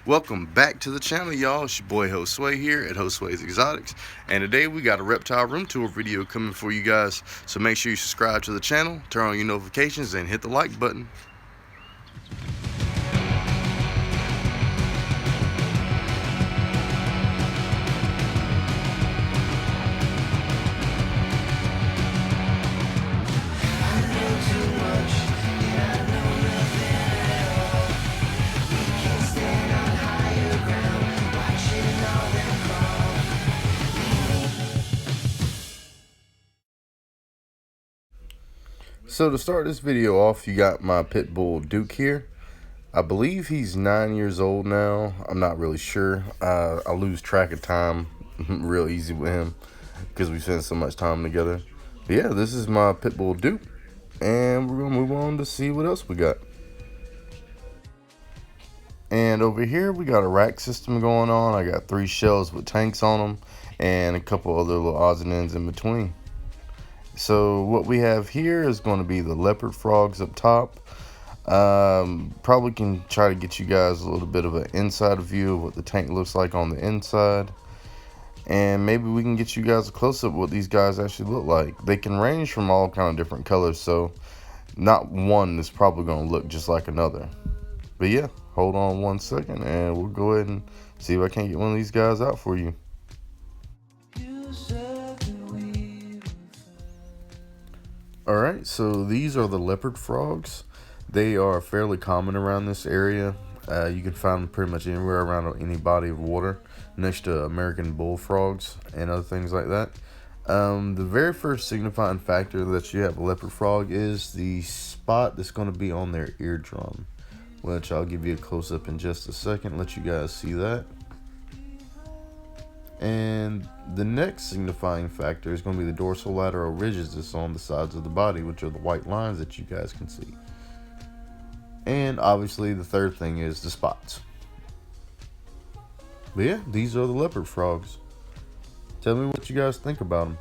Welcome back to the channel, y'all. It's your boy Josue here at Josue's Exotics, and today we got a reptile room tour video coming for you guys. So make sure you subscribe to the channel, turn on your notifications, and hit the like button. So to start this video off, you got my pit bull Duke here. I believe he's 9 years old now. I'm not really sure. I lose track of time real easy with him because we spend so much time together. But yeah, this is my pit bull Duke, and we're gonna move on to see what else we got. And over here we got a rack system going on. I got 3 shelves with tanks on them and a couple other little odds and ends in between. So what we have here is going to be the leopard frogs up top. Probably can try to get you guys a little bit of an inside view of what the tank looks like on the inside. And maybe we can get you guys a close-up of what these guys actually look like. They can range from all kind of different colors, so not one is probably going to look just like another. But yeah, hold on one second and we'll go ahead and see if I can't get one of these guys out for you. Alright, so these are the leopard frogs. They are fairly common around this area. You can find them pretty much anywhere around any body of water, next to American bullfrogs and other things like that. The very first signifying factor that you have a leopard frog is the spot that's going to be on their eardrum, which I'll give you a close-up in just a second, let you guys see that. And the next signifying factor is going to be the dorsolateral ridges that's on the sides of the body, which are the white lines that you guys can see. And obviously the third thing is the spots. But yeah, these are the leopard frogs. Tell me what you guys think about them.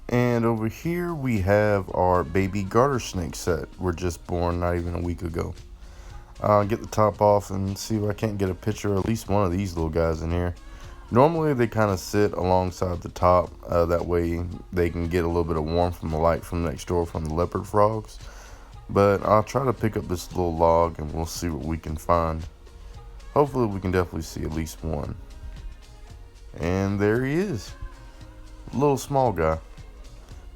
And over here we have our baby garter snake set. Were just born not even a week ago. I'll get the top off and see if I can't get a picture of at least one of these little guys in here. Normally they kind of sit alongside the top, that way they can get a little bit of warmth from the light from next door from the leopard frogs. But I'll try to pick up this little log and we'll see what we can find. Hopefully we can definitely see at least one. And there he is. Little small guy.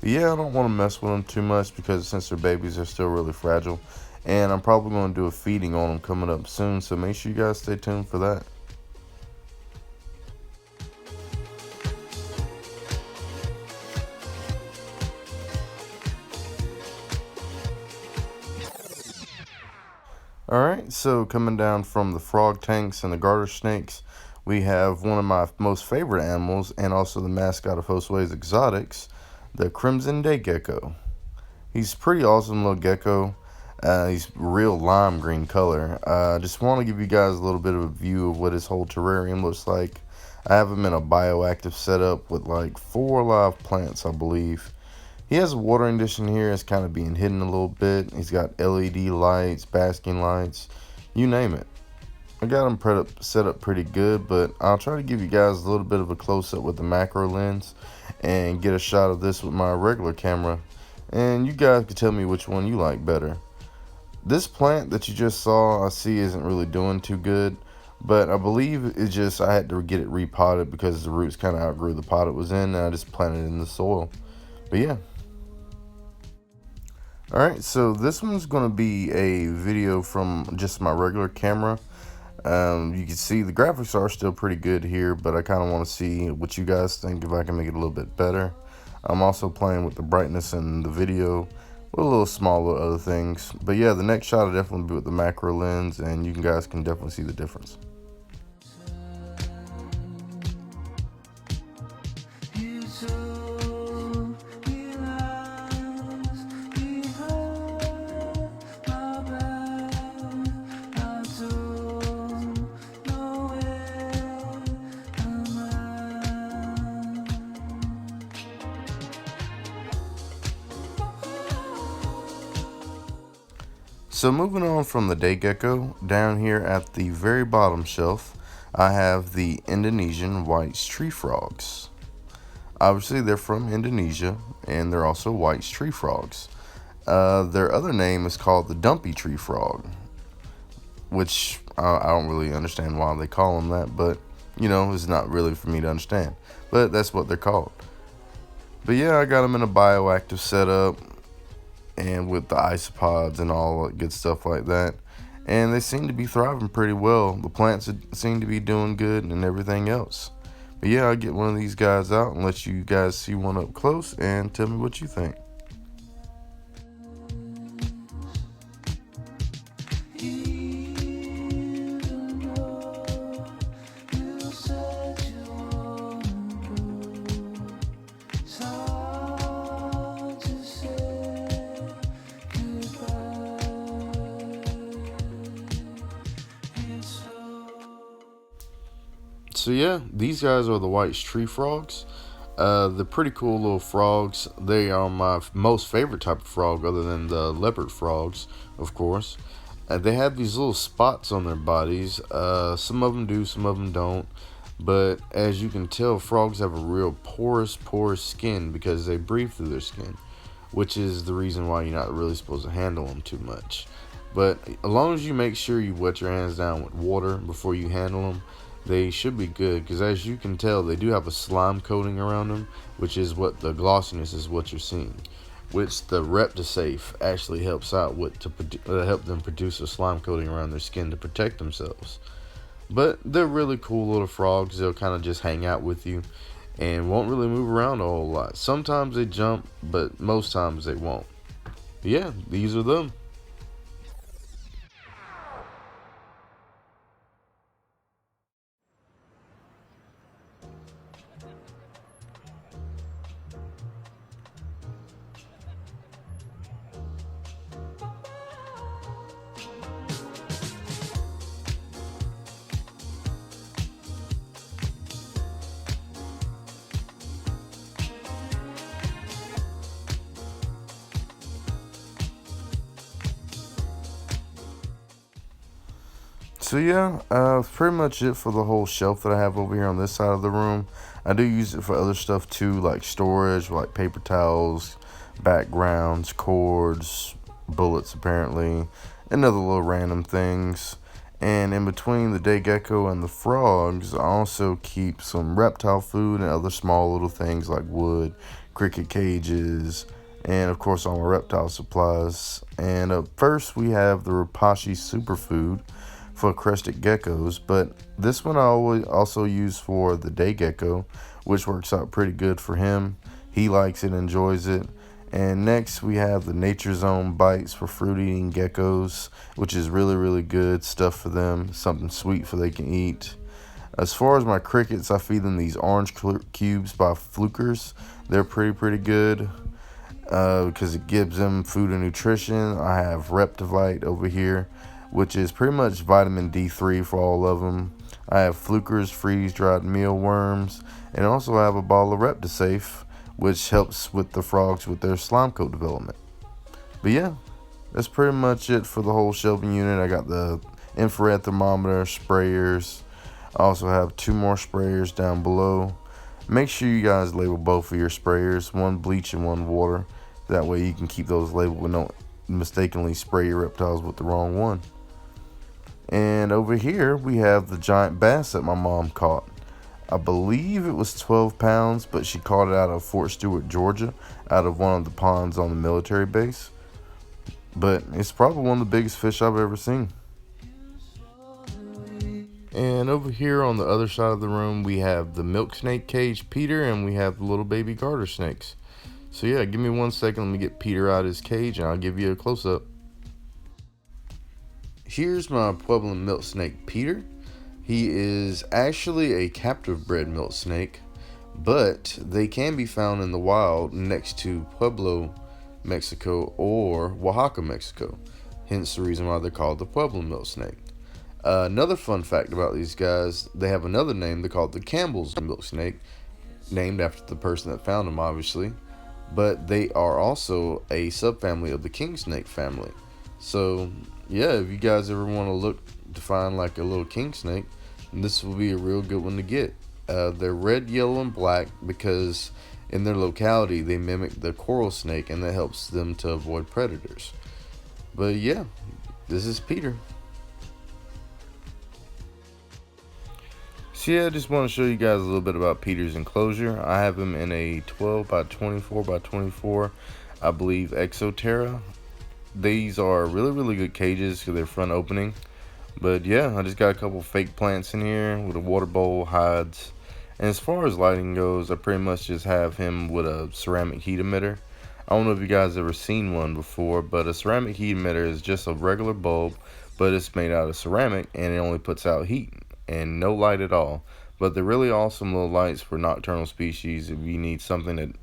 But yeah, I don't want to mess with them too much because since they're babies, they're still really fragile. And I'm probably going to do a feeding on them coming up soon, so make sure you guys stay tuned for that. Alright, so coming down from the frog tanks and the garter snakes, we have one of my most favorite animals and also the mascot of Josue's Exotics, the Crimson Day Gecko. He's a pretty awesome little gecko. He's real lime green color. Just want to give you guys a little bit of a view of what his whole terrarium looks like. I have him in a bioactive setup with like 4 live plants, I believe. He has a watering dish in here. It's kind of being hidden a little bit. He's got LED lights, basking lights, you name it. I got them set up pretty good, but I'll try to give you guys a little bit of a close-up with the macro lens and get a shot of this with my regular camera, and you guys can tell me which one you like better. This plant that you just saw, I see isn't really doing too good, but I believe it's just I had to get it repotted because the roots kind of outgrew the pot it was in, and I just planted it in the soil. But yeah. Alright, so this one's going to be a video from just my regular camera. You can see the graphics are still pretty good here, but I kind of want to see what you guys think, if I can make it a little bit better. I'm also playing with the brightness in the video with a little smaller other things. But yeah, the next shot will definitely be with the macro lens, and you guys can definitely see the difference. So moving on from the day gecko, down here at the very bottom shelf, I have the Indonesian white tree frogs. Obviously they're from Indonesia, and they're also white tree frogs. Their other name is called the dumpy tree frog, which I don't really understand why they call them that, but you know, it's not really for me to understand. But that's what they're called. But yeah, I got them in a bioactive setup, and with the isopods and all that good stuff like that, and they seem to be thriving pretty well. The plants seem to be doing good and everything else. But yeah, I'll get one of these guys out and let you guys see one up close and tell me what you think. So yeah, these guys are the white tree frogs. They're pretty cool little frogs. They are my most favorite type of frog, other than the leopard frogs, of course. They have these little spots on their bodies. Some of them do, some of them don't. But as you can tell, frogs have a real porous skin because they breathe through their skin, which is the reason why you're not really supposed to handle them too much. But as long as you make sure you wet your hands down with water before you handle them, they should be good, because as you can tell, they do have a slime coating around them, which is what the glossiness is what you're seeing, which the ReptiSafe actually helps out with to help them produce a slime coating around their skin to protect themselves. But they're really cool little frogs. They'll kind of just hang out with you and won't really move around a whole lot. Sometimes they jump, but most times they won't. But yeah, these are them. So yeah, that's pretty much it for the whole shelf that I have over here on this side of the room. I do use it for other stuff too, like storage, like paper towels, backgrounds, cords, bullets apparently, and other little random things. And in between the day gecko and the frogs, I also keep some reptile food and other small little things like wood, cricket cages, and of course all my reptile supplies. And up first we have the Rapashi superfood for crested geckos, but this one I always also use for the day gecko, which works out pretty good for him. He likes it, enjoys it. And next we have the Nature Zone bites for fruit eating geckos, which is really good stuff for them, something sweet for they can eat. As far as my crickets, I feed them these orange cubes by Flukers. They're pretty good because it gives them food and nutrition. I have Reptivite over here, which is pretty much vitamin D3 for all of them. I have Flukers freeze-dried mealworms, and also have a ball of ReptiSafe, which helps with the frogs with their slime coat development. But yeah, that's pretty much it for the whole shelving unit. I got the infrared thermometer, sprayers. I also have 2 more sprayers down below. Make sure you guys label both of your sprayers, one bleach and one water. That way you can keep those labeled and don't mistakenly spray your reptiles with the wrong one. And over here we have the giant bass that my mom caught. I believe it was 12 pounds, but she caught it out of Fort Stewart, Georgia, out of one of the ponds on the military base. But it's probably one of the biggest fish I've ever seen. And over here on the other side of the room, we have the milk snake cage Peter, and we have the little baby garter snakes. So yeah, give me 1 second, let me get Peter out of his cage and I'll give you a close-up. Here's my Puebloan milk snake Peter. He is actually a captive bred milk snake, but they can be found in the wild next to Pueblo, Mexico, or Oaxaca, Mexico. Hence the reason why they're called the Puebloan milk snake. Another fun fact about these guys, they have another name. They're called the Campbell's milk snake, named after the person that found them, obviously. But they are also a subfamily of the king snake family. So yeah, if you guys ever want to look to find like a little king snake, this will be a real good one to get. They're red, yellow, and black because in their locality they mimic the coral snake, and that helps them to avoid predators. But yeah, this is Peter. So yeah, I just want to show you guys a little bit about Peter's enclosure. I have him in a 12 by 24 by 24, I believe, Exoterra. These are really good cages for their front opening. But yeah, I just got a couple fake plants in here with a water bowl, hides. And as far as lighting goes, I pretty much just have him with a ceramic heat emitter. I don't know if you guys ever seen one before, but a ceramic heat emitter is just a regular bulb, but it's made out of ceramic and it only puts out heat and no light at all. But they're really awesome little lights for nocturnal species if you need something that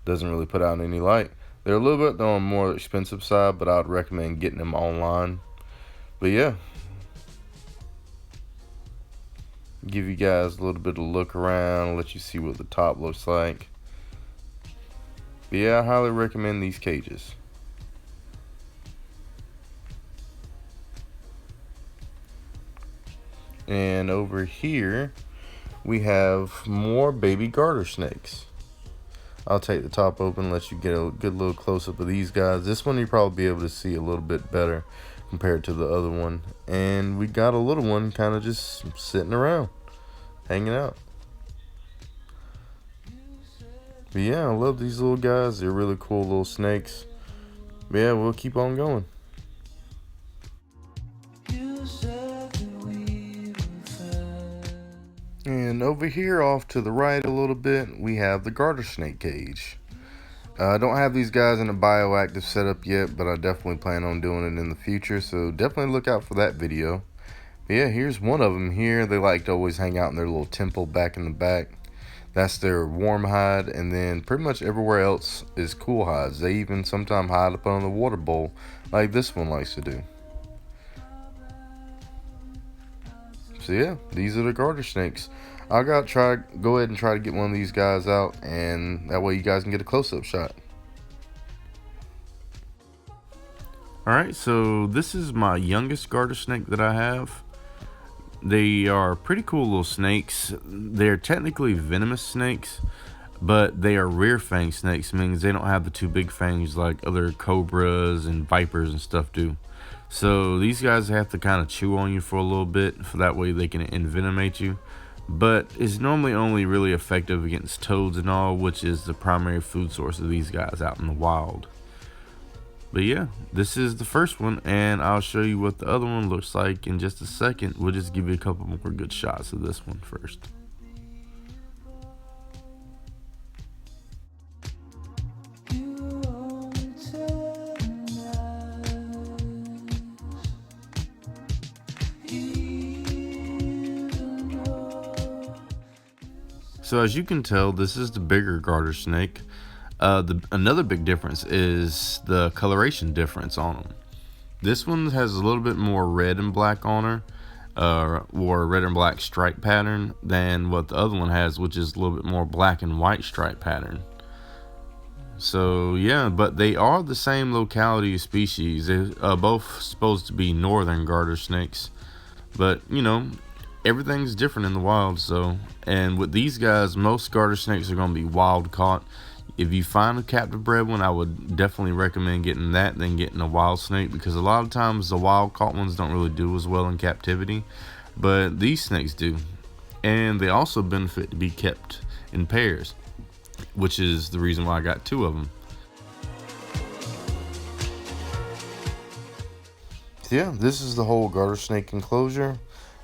doesn't really put out any light. They're a little bit on the more expensive side, but I'd recommend getting them online. But yeah, give you guys a little bit of a look around, let you see what the top looks like. But yeah, I highly recommend these cages. And over here we have more baby garter snakes. I'll take the top open, let you get a good little close-up of these guys. This one you probably be able to see a little bit better compared to the other one. And we got a little one kind of just sitting around, hanging out. But yeah, I love these little guys. They're really cool little snakes. But yeah, we'll keep on going. And over here off to the right a little bit, we have the garter snake cage. I don't have these guys in a bioactive setup yet, but I definitely plan on doing it in the future, so definitely look out for that video. But yeah, here's one of them here. They like to always hang out in their little temple back in the back. That's their warm hide, and then pretty much everywhere else is cool hides. They even sometimes hide up on the water bowl like this one likes to do. So yeah, these are the garter snakes. I gotta go ahead and try to get one of these guys out, and that way you guys can get a close-up shot. Alright, so this is my youngest garter snake that I have. They are pretty cool little snakes. They're technically venomous snakes, but they are rear fang snakes, means they don't have the two big fangs like other cobras and vipers and stuff do. So these guys have to kind of chew on you for a little bit, for that way they can envenomate you. But it's normally only really effective against toads and all, which is the primary food source of these guys out in the wild. But yeah, this is the first one, and I'll show you what the other one looks like in just a second. We'll just give you a couple more good shots of this one first. So as you can tell, this is the bigger garter snake. Another big difference is the coloration difference on them. This one has a little bit more red and black on her, or red and black stripe pattern, than what the other one has, which is a little bit more black and white stripe pattern. So yeah, but they are the same locality of species. They're both supposed to be northern garter snakes. But you know, everything's different in the wild. So, and with these guys, most garter snakes are going to be wild caught. If you find a captive bred one, I would definitely recommend getting that than getting a wild snake, because a lot of times the wild caught ones don't really do as well in captivity, but these snakes do. And they also benefit to be kept in pairs, which is the reason why I got 2 of them. So yeah, this is the whole garter snake enclosure.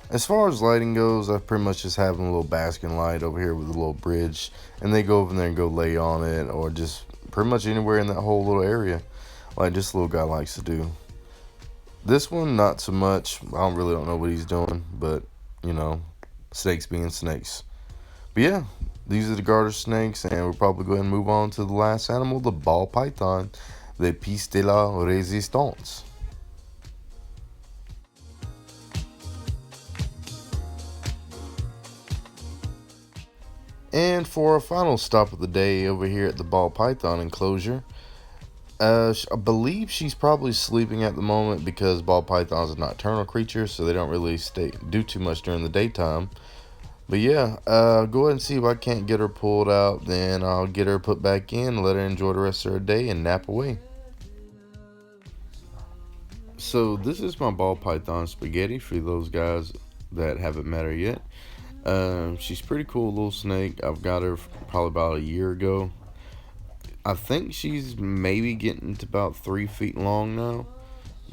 As far as lighting goes, I pretty much just have a little basking light over here with a little bridge, and they go over there and go lay on it, or just pretty much anywhere in that whole little area, like this little guy likes to do. This one, not so much. I don't know what he's doing, but you know, snakes being snakes. But yeah, these are the garter snakes, and we'll probably go ahead and move on to the last animal, the ball python, the piece de la resistance. And for our final stop of the day over here at the ball python enclosure, I believe she's probably sleeping at the moment, because ball pythons are nocturnal creatures, so they don't really do too much during the daytime. But yeah, go ahead and see if I can't get her pulled out. Then I'll get her put back in, let her enjoy the rest of her day, and nap away. So this is my ball python Spaghetti, for those guys that haven't met her yet. She's pretty cool little snake. I've got her probably about a year ago. I think she's maybe getting to about 3 feet long now.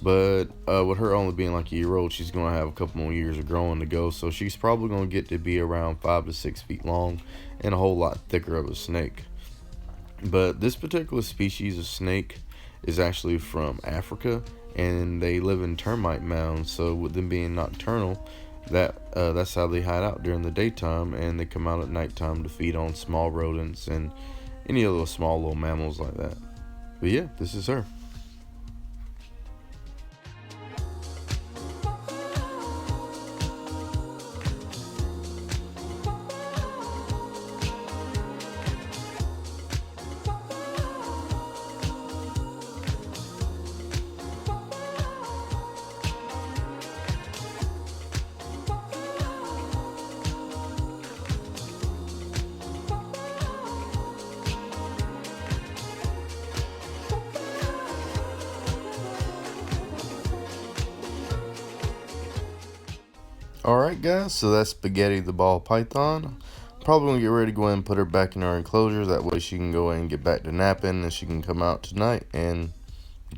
But with her only being like a year old, she's going to have a couple more years of growing to go. So she's probably going to get to be around 5 to 6 feet long and a whole lot thicker of a snake. But this particular species of snake is actually from Africa, and they live in termite mounds. So with them being nocturnal, that's how they hide out during the daytime, and they come out at nighttime to feed on small rodents and any other small little mammals like that. But yeah, this is her. Alright guys, so that's Spaghetti the ball python. Probably gonna get ready to go ahead and put her back in her enclosure. That way she can go ahead and get back to napping, and she can come out tonight and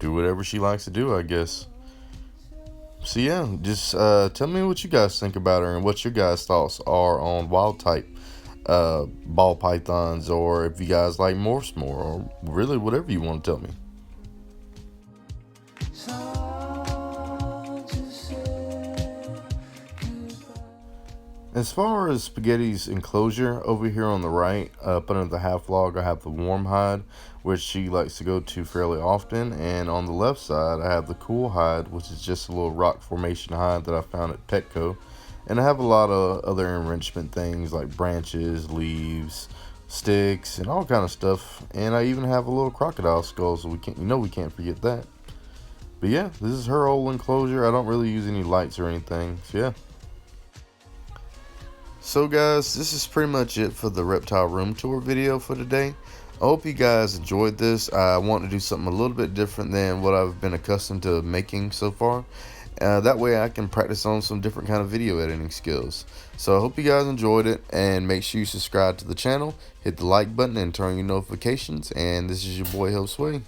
do whatever she likes to do, I guess. So yeah, just tell me what you guys think about her and what your guys' thoughts are on wild type ball pythons, or if you guys like morphs more, or really whatever you want to tell me. As far as Spaghetti's enclosure, over here on the right, up under the half log, I have the warm hide, which she likes to go to fairly often. And on the left side, I have the cool hide, which is just a little rock formation hide that I found at Petco. And I have a lot of other enrichment things like branches, leaves, sticks, and all kind of stuff. And I even have a little crocodile skull, so we can't forget that. But yeah, this is her old enclosure. I don't really use any lights or anything, so yeah. So guys, this is pretty much it for the reptile room tour video for today. I hope you guys enjoyed this. I want to do something a little bit different than what I've been accustomed to making so far. That way I can practice on some different kind of video editing skills. So I hope you guys enjoyed it, and make sure you subscribe to the channel, hit the like button, and turn on your notifications. And this is your boy Josue.